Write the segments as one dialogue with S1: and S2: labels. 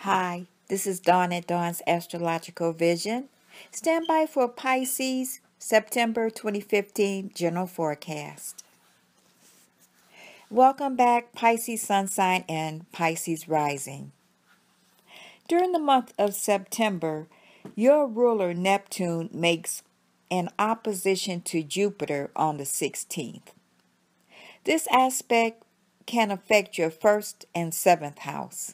S1: Hi, this is Dawn at Dawn's Astrological Vision. Stand by for Pisces September 2015 General Forecast. Welcome back, Pisces Sun Sign and Pisces Rising. During the month of September, your ruler Neptune makes an opposition to Jupiter on the 16th. This aspect can affect your first and seventh house.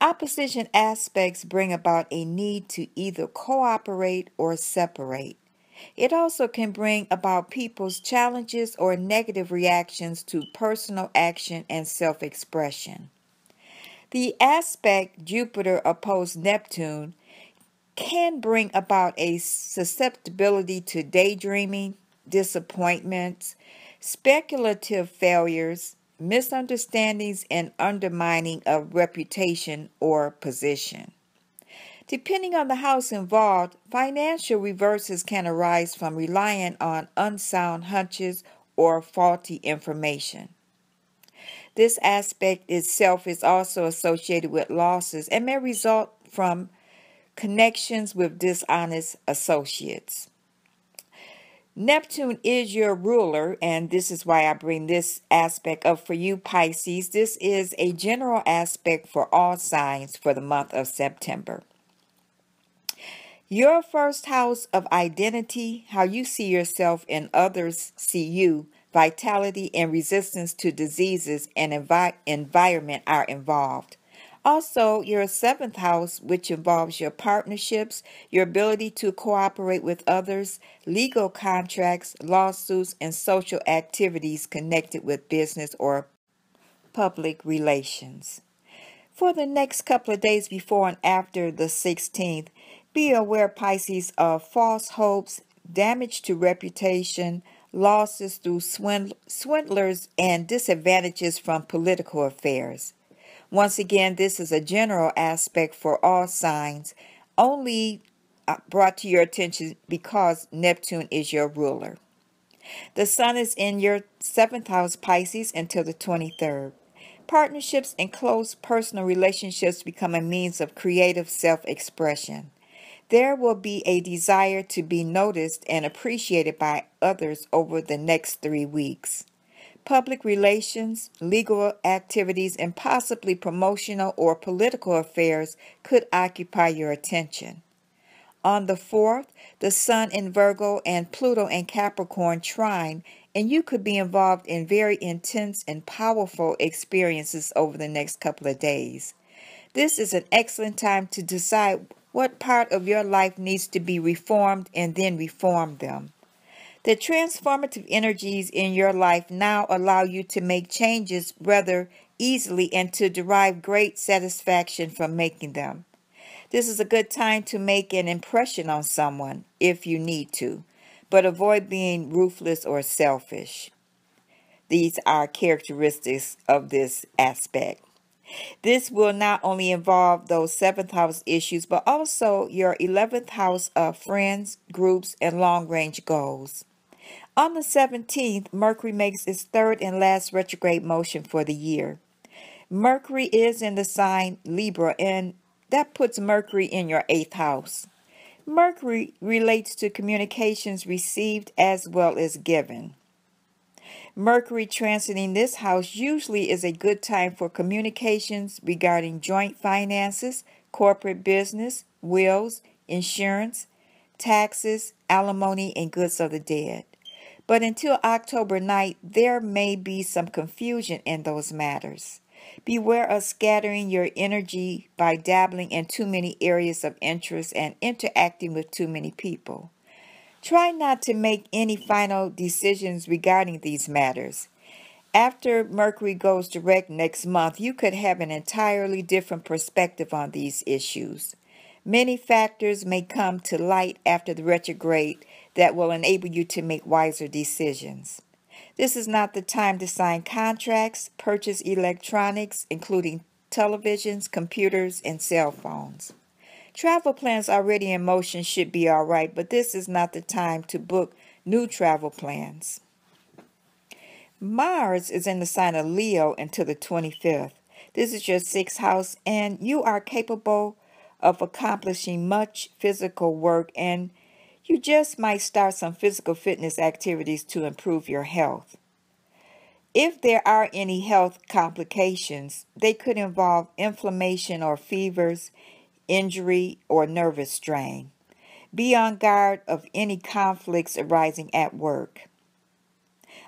S1: Opposition aspects bring about a need to either cooperate or separate. It also can bring about people's challenges or negative reactions to personal action and self-expression. The aspect Jupiter opposed Neptune can bring about a susceptibility to daydreaming, disappointments, speculative failures, misunderstandings, and undermining of reputation or position. Depending on the house involved, financial reverses can arise from relying on unsound hunches or faulty information. This aspect itself is also associated with losses and may result from connections with dishonest associates. Neptune is your ruler, and this is why I bring this aspect up for you, Pisces. This is a general aspect for all signs for the month of September. Your first house of identity, how you see yourself and others see you, vitality and resistance to diseases and environment are involved. Also, your seventh house, which involves your partnerships, your ability to cooperate with others, legal contracts, lawsuits, and social activities connected with business or public relations. For the next couple of days before and after the 16th, be aware, Pisces, of false hopes, damage to reputation, losses through swindlers, and disadvantages from political affairs. Once again, this is a general aspect for all signs, only brought to your attention because Neptune is your ruler. The Sun is in your seventh house, Pisces, until the 23rd. Partnerships and close personal relationships become a means of creative self-expression. There will be a desire to be noticed and appreciated by others over the next 3 weeks. Public relations, legal activities, and possibly promotional or political affairs could occupy your attention. On the 4th, the Sun in Virgo and Pluto in Capricorn trine, and you could be involved in very intense and powerful experiences over the next couple of days. This is an excellent time to decide what part of your life needs to be reformed and then reform them. The transformative energies in your life now allow you to make changes rather easily and to derive great satisfaction from making them. This is a good time to make an impression on someone if you need to, but avoid being ruthless or selfish. These are characteristics of this aspect. This will not only involve those 7th house issues, but also your 11th house of friends, groups, and long-range goals. On the 17th, Mercury makes its third and last retrograde motion for the year. Mercury is in the sign Libra, and that puts Mercury in your 8th house. Mercury relates to communications received as well as given. Mercury transiting this house usually is a good time for communications regarding joint finances, corporate business, wills, insurance, taxes, alimony, and goods of the dead. But until October 9th, there may be some confusion in those matters. Beware of scattering your energy by dabbling in too many areas of interest and interacting with too many people. Try not to make any final decisions regarding these matters. After Mercury goes direct next month, you could have an entirely different perspective on these issues. Many factors may come to light after the retrograde that will enable you to make wiser decisions. This is not the time to sign contracts, purchase electronics, including televisions, computers, and cell phones. Travel plans already in motion should be all right, but this is not the time to book new travel plans. Mars is in the sign of Leo until the 25th. This is your sixth house, and you are capable of accomplishing much physical work, and you just might start some physical fitness activities to improve your health. If there are any health complications, they could involve inflammation or fevers, injury, or nervous strain. Be on guard of any conflicts arising at work.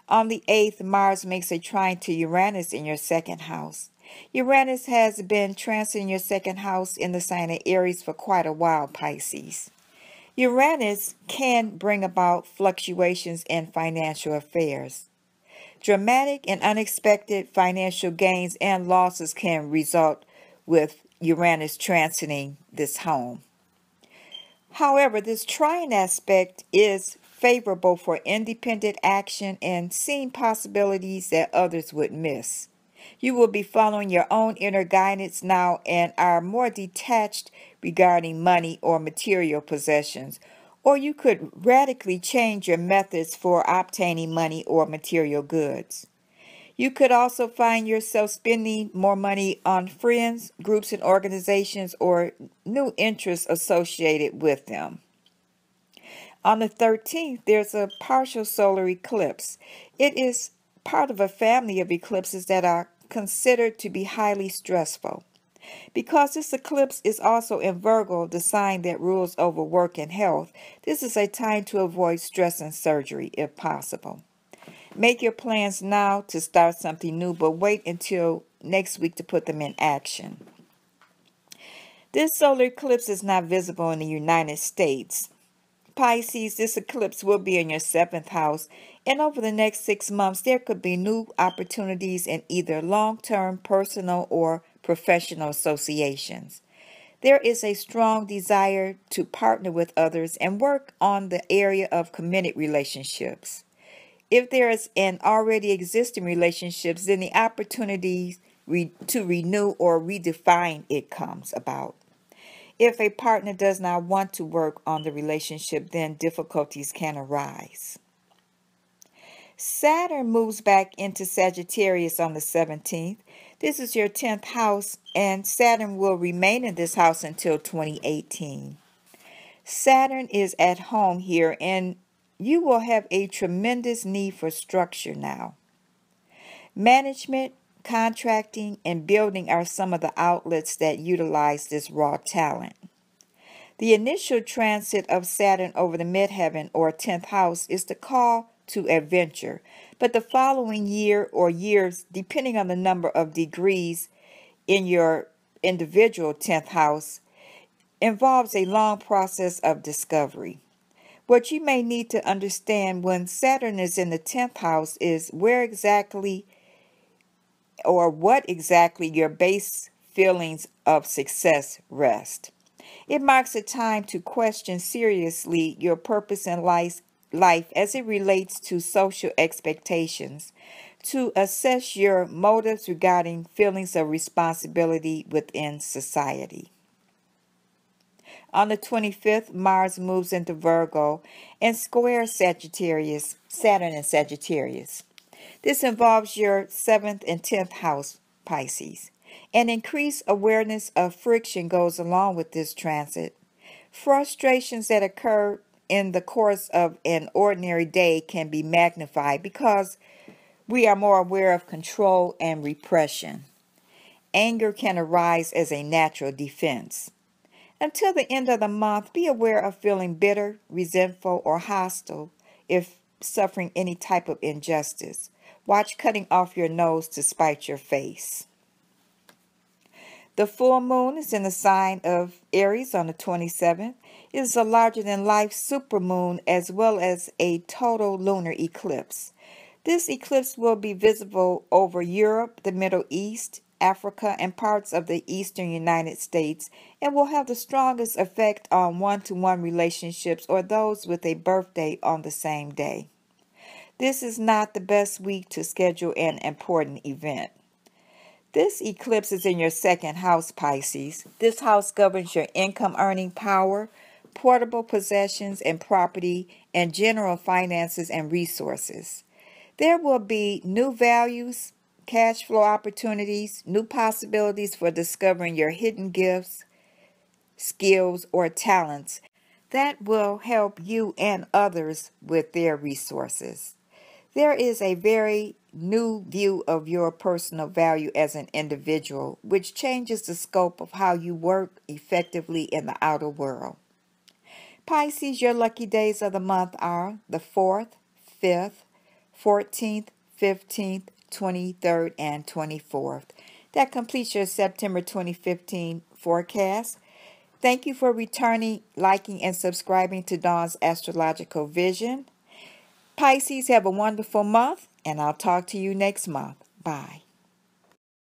S1: On the 8th, Mars makes a trine to Uranus in your second house. Uranus has been transiting your second house in the sign of Aries for quite a while, Pisces. Uranus can bring about fluctuations in financial affairs. Dramatic and unexpected financial gains and losses can result with Uranus transiting this home. However, this trine aspect is favorable for independent action and seeing possibilities that others would miss. You will be following your own inner guidance now and are more detached regarding money or material possessions, or you could radically change your methods for obtaining money or material goods. You could also find yourself spending more money on friends, groups, and organizations or new interests associated with them. On the 13th, there's a partial solar eclipse. It is part of a family of eclipses that are considered to be highly stressful. Because this eclipse is also in Virgo, the sign that rules over work and health, this is a time to avoid stress and surgery if possible. Make your plans now to start something new, but wait until next week to put them in action. This solar eclipse is not visible in the United States. Pisces, this eclipse will be in your seventh house, and over the next 6 months, there could be new opportunities in either long-term personal or professional associations. There is a strong desire to partner with others and work on the area of committed relationships. If there is an already existing relationships, then the opportunity to renew or redefine it comes about. If a partner does not want to work on the relationship, then difficulties can arise. Saturn moves back into Sagittarius on the 17th. This is your 10th house, and Saturn will remain in this house until 2018. Saturn is at home here, and you will have a tremendous need for structure now. Management, contracting, and building are some of the outlets that utilize this raw talent. The initial transit of Saturn over the midheaven or 10th house is the call to adventure, but the following year or years, depending on the number of degrees in your individual 10th house, involves a long process of discovery. What you may need to understand when Saturn is in the 10th house is where exactly or what exactly your base feelings of success rest. It marks a time to question seriously your purpose in life as it relates to social expectations, to assess your motives regarding feelings of responsibility within society. On the 25th, Mars moves into Virgo and squares Sagittarius, Saturn and Sagittarius. This involves your 7th and 10th house, Pisces. An increased awareness of friction goes along with this transit. Frustrations that occur in the course of an ordinary day can be magnified because we are more aware of control and repression. Anger can arise as a natural defense. Until the end of the month, be aware of feeling bitter, resentful, or hostile if suffering any type of injustice. Watch cutting off your nose to spite your face. The full moon is in the sign of Aries on the 27th. It is a larger-than-life supermoon as well as a total lunar eclipse. This eclipse will be visible over Europe, the Middle East, Africa, and parts of the eastern United States, and will have the strongest effect on one-to-one relationships or those with a birthday on the same day. This is not the best week to schedule an important event. This eclipse is in your second house, Pisces. This house governs your income earning power, portable possessions and property, and general finances and resources. There will be new values, cash flow opportunities, new possibilities for discovering your hidden gifts, skills, or talents that will help you and others with their resources. There is a very new view of your personal value as an individual, which changes the scope of how you work effectively in the outer world. Pisces, your lucky days of the month are the 4th, 5th, 14th, 15th, 23rd, and 24th. That completes your September 2015 forecast. Thank you for returning, liking, and subscribing to Dawn's Astrological Vision. Pisces, have a wonderful month, and I'll talk to you next month. Bye.